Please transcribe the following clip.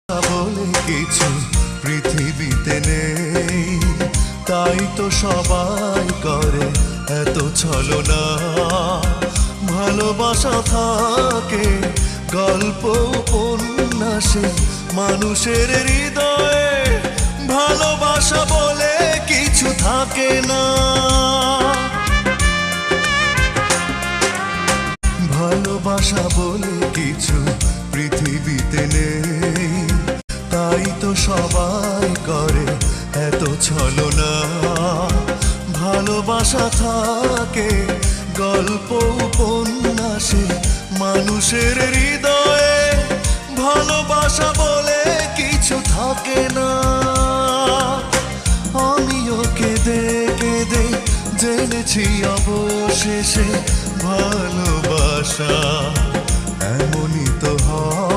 বলে কিছু পৃথিবীতে নেই, তাই তো সবাই করে এত ছলনা। ভালোবাসা থাকে গল্প উপন্যাসে মানুষের হৃদয়ে, ভালোবাসা বলে কিছু থাকে না। ভালোবাসা বলে কিছু পৃথিবীতে নেই, তাই তো সবাই করে এত ছলনা। ভালোবাসা থাকে গল্প উপন্যাসে মানুষের হৃদয়ে, ভালোবাসা বলে কিছু থাকে না। আমিও কেঁদে কেঁদে জেনেছি অবশেষে ভালোবাসা এমনই তো হয়।